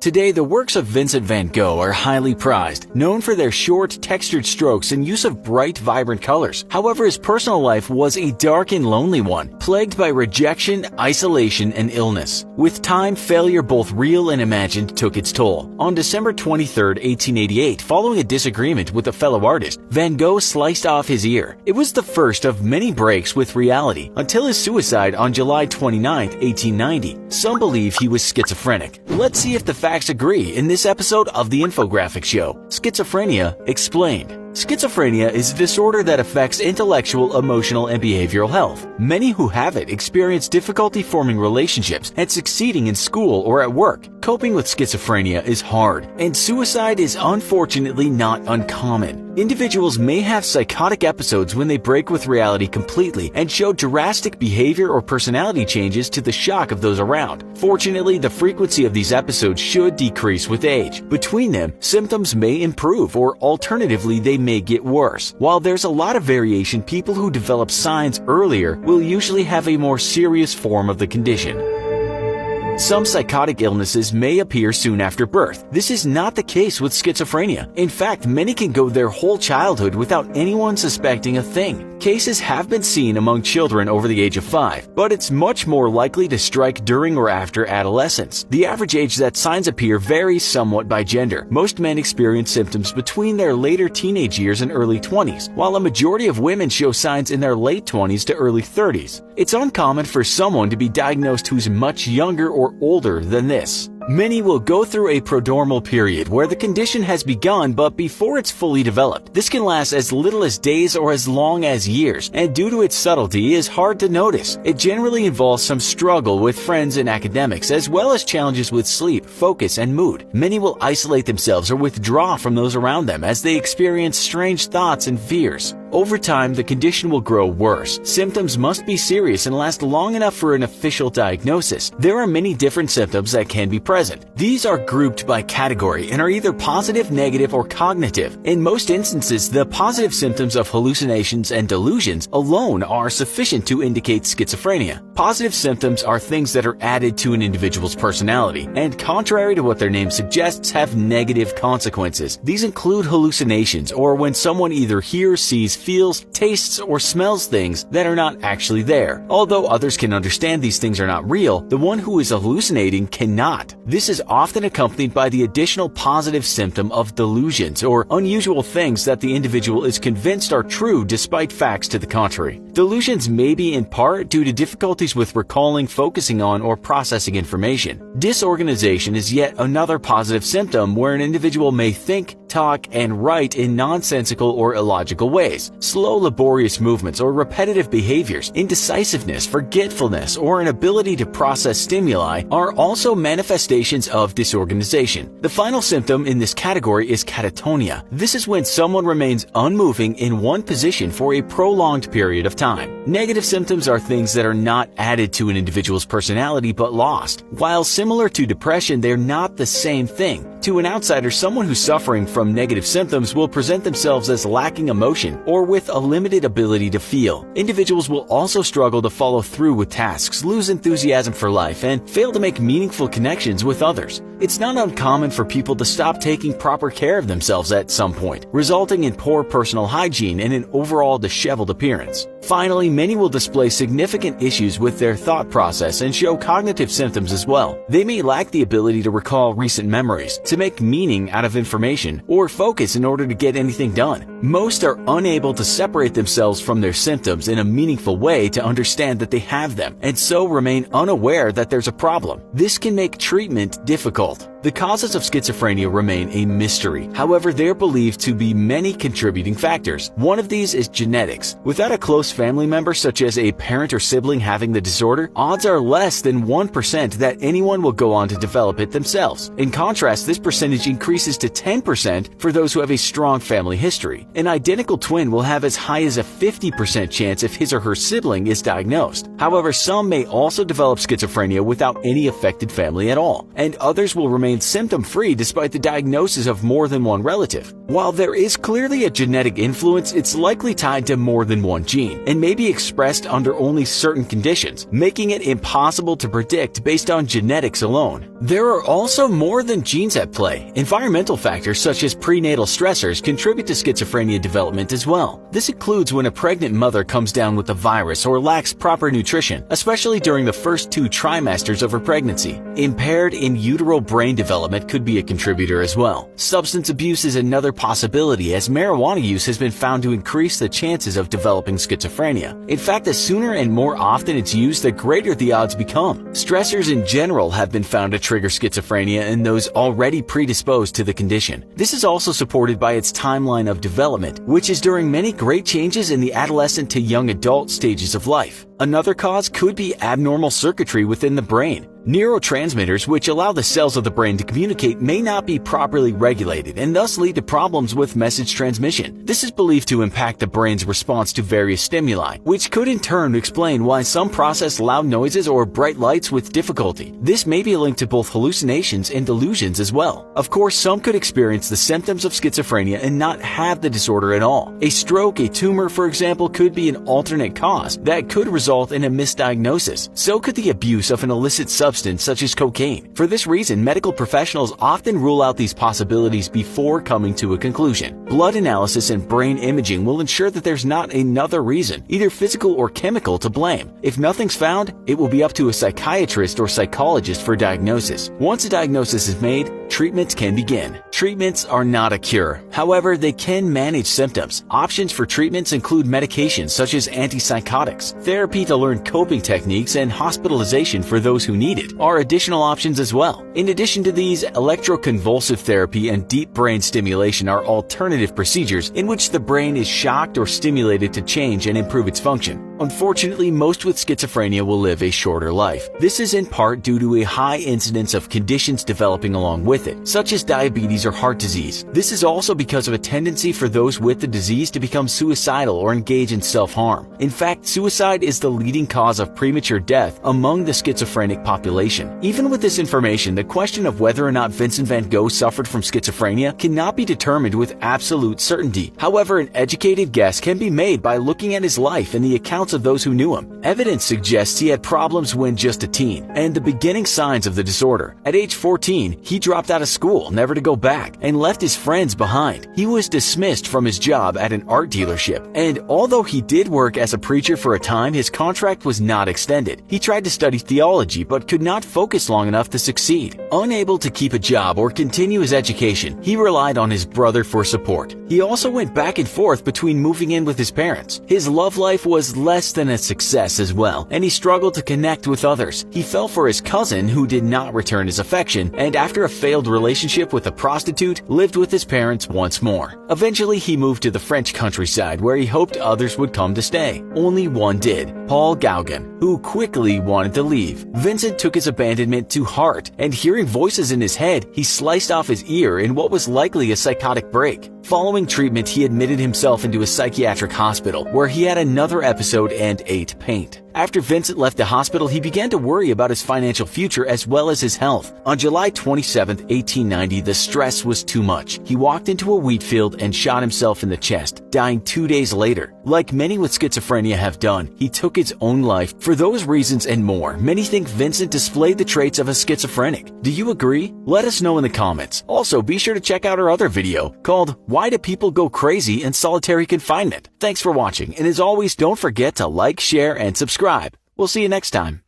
Today, the works of Vincent van Gogh are highly prized, known for their short, textured strokes and use of bright, vibrant colors. However, his personal life was a dark and lonely one, plagued by rejection, isolation, and illness. With time, failure, both real and imagined, took its toll. On December 23, 1888, following a disagreement with a fellow artist, Van Gogh sliced off his ear. It was the first of many breaks with reality, until his suicide on July 29, 1890. Some believe he was schizophrenic. Let's see if the facts agree in this episode of the Infographic Show. Schizophrenia Explained. Schizophrenia is a disorder that affects intellectual, emotional, and behavioral health. Many who have it experience difficulty forming relationships and succeeding in school or at work. Coping with schizophrenia is hard, and suicide is unfortunately not uncommon. Individuals may have psychotic episodes when they break with reality completely and show drastic behavior or personality changes to the shock of those around. Fortunately, the frequency of these episodes should decrease with age. Between them, symptoms may improve, or alternatively, they may get worse. While there's a lot of variation, people who develop signs earlier will usually have a more serious form of the condition. Some psychotic illnesses may appear soon after birth. This is not the case with schizophrenia. In fact, many can go their whole childhood without anyone suspecting a thing. Cases have been seen among children over the age of 5, but it's much more likely to strike during or after adolescence. The average age that signs appear varies somewhat by gender. Most men experience symptoms between their later teenage years and early 20s, while a majority of women show signs in their late 20s to early 30s. It's uncommon for someone to be diagnosed who's much younger or older than this. Many will go through a prodromal period where the condition has begun but before it's fully developed. This can last as little as days or as long as years, and due to its subtlety is hard to notice. It generally involves some struggle with friends and academics, as well as challenges with sleep, focus, and mood. Many will isolate themselves or withdraw from those around them as they experience strange thoughts and fears. Over time, the condition will grow worse. Symptoms must be serious and last long enough for an official diagnosis. There are many different symptoms that can be present. These are grouped by category and are either positive, negative, or cognitive. In most instances, the positive symptoms of hallucinations and delusions alone are sufficient to indicate schizophrenia. Positive symptoms are things that are added to an individual's personality, and contrary to what their name suggests, have negative consequences. These include hallucinations, or when someone either hears, sees, feels, tastes, or smells things that are not actually there. Although others can understand these things are not real, the one who is hallucinating cannot. This is often accompanied by the additional positive symptom of delusions, or unusual things that the individual is convinced are true despite facts to the contrary. Delusions may be in part due to difficulties with recalling, focusing on, or processing information. Disorganization is yet another positive symptom where an individual may think, talk, and write in nonsensical or illogical ways. Slow, laborious movements or repetitive behaviors, indecisiveness, forgetfulness, or an ability to process stimuli are also manifestations of disorganization. The final symptom in this category is catatonia. This is when someone remains unmoving in one position for a prolonged period of time. Negative symptoms are things that are not added to an individual's personality but lost. While similar to depression, they're not the same thing. To an outsider, someone who's suffering from negative symptoms will present themselves as lacking emotion or with a limited ability to feel. Individuals will also struggle to follow through with tasks, lose enthusiasm for life, and fail to make meaningful connections with others. It's not uncommon for people to stop taking proper care of themselves at some point, resulting in poor personal hygiene and an overall disheveled appearance. Finally, many will display significant issues with their thought process and show cognitive symptoms as well. They may lack the ability to recall recent memories, to make meaning out of information, or focus in order to get anything done. Most are unable to separate themselves from their symptoms in a meaningful way to understand that they have them, and so remain unaware that there's a problem. This can make treatment difficult. The causes of schizophrenia remain a mystery. However, there are believed to be many contributing factors. One of these is genetics. Without a close family member, such as a parent or sibling having the disorder, odds are less than 1% that anyone will go on to develop it themselves. In contrast, this percentage increases to 10% for those who have a strong family history. An identical twin will have as high as a 50% chance if his or her sibling is diagnosed. However, some may also develop schizophrenia without any affected family at all, and others will remain symptom-free despite the diagnosis of more than one relative. While there is clearly a genetic influence, it's likely tied to more than one gene and may be expressed under only certain conditions, making it impossible to predict based on genetics alone. There are also more than genes at play. Environmental factors such as prenatal stressors contribute to schizophrenia development as well. This includes when a pregnant mother comes down with a virus or lacks proper nutrition, especially during the first 2 trimesters of her pregnancy. Impaired in utero brain development could be a contributor as well. Substance abuse is another possibility, as marijuana use has been found to increase the chances of developing schizophrenia. In fact, the sooner and more often it's used, the greater the odds become. Stressors in general have been found to trigger schizophrenia in those already predisposed to the condition. This is also supported by its timeline of development, which is during many great changes in the adolescent to young adult stages of life. Another cause could be abnormal circuitry within the brain. Neurotransmitters, which allow the cells of the brain to communicate, may not be properly regulated and thus lead to problems with message transmission. This is believed to impact the brain's response to various stimuli, which could in turn explain why some process loud noises or bright lights with difficulty. This may be linked to both hallucinations and delusions as well. Of course, some could experience the symptoms of schizophrenia and not have the disorder at all. A stroke, a tumor, for example, could be an alternate cause that could result in a misdiagnosis. So could the abuse of an illicit substance such as cocaine. For this reason, medical professionals often rule out these possibilities before coming to a conclusion. Blood analysis and brain imaging will ensure that there's not another reason, either physical or chemical, to blame. If nothing's found, it will be up to a psychiatrist or psychologist for diagnosis. Once a diagnosis is made, treatments can begin. Treatments are not a cure. However, they can manage symptoms. Options for treatments include medications such as antipsychotics, therapy to learn coping techniques, and hospitalization for those who need it are additional options as well. In addition to these, electroconvulsive therapy and deep brain stimulation are alternative procedures in which the brain is shocked or stimulated to change and improve its function. Unfortunately, most with schizophrenia will live a shorter life. This is in part due to a high incidence of conditions developing along with it, such as diabetes or heart disease. This is also because of a tendency for those with the disease to become suicidal or engage in self-harm. In fact, suicide is the leading cause of premature death among the schizophrenic population. Even with this information, the question of whether or not Vincent van Gogh suffered from schizophrenia cannot be determined with absolute certainty. However, an educated guess can be made by looking at his life and the accounts of those who knew him. Evidence suggests he had problems when just a teen, and the beginning signs of the disorder. At age 14, he dropped out of school, never to go back, and left his friends behind. He was dismissed from his job at an art dealership, and although he did work as a preacher for a time, his contract was not extended. He tried to study theology, but could not focus long enough to succeed. Unable to keep a job or continue his education, he relied on his brother for support. He also went back and forth between moving in with his parents. His love life was less than a success as well, and he struggled to connect with others. He fell for his cousin, who did not return his affection, and after a failed relationship with a prostitute, lived with his parents once more. Eventually, he moved to the French countryside, where he hoped others would come to stay. Only one did, Paul Gauguin, who quickly wanted to leave. Vincent took his abandonment to heart, and hearing voices in his head, he sliced off his ear in what was likely a psychotic break. Following treatment, he admitted himself into a psychiatric hospital, where he had another episode and ate paint. After Vincent left the hospital, he began to worry about his financial future as well as his health. On July 27, 1890, the stress was too much. He walked into a wheat field and shot himself in the chest, dying 2 days later. Like many with schizophrenia have done, he took his own life. For those reasons and more, many think Vincent displayed the traits of a schizophrenic. Do you agree? Let us know in the comments. Also, be sure to check out our other video called "Why Do People Go Crazy in Solitary Confinement?" Thanks for watching, and as always, don't forget to like, share, and subscribe. We'll see you next time.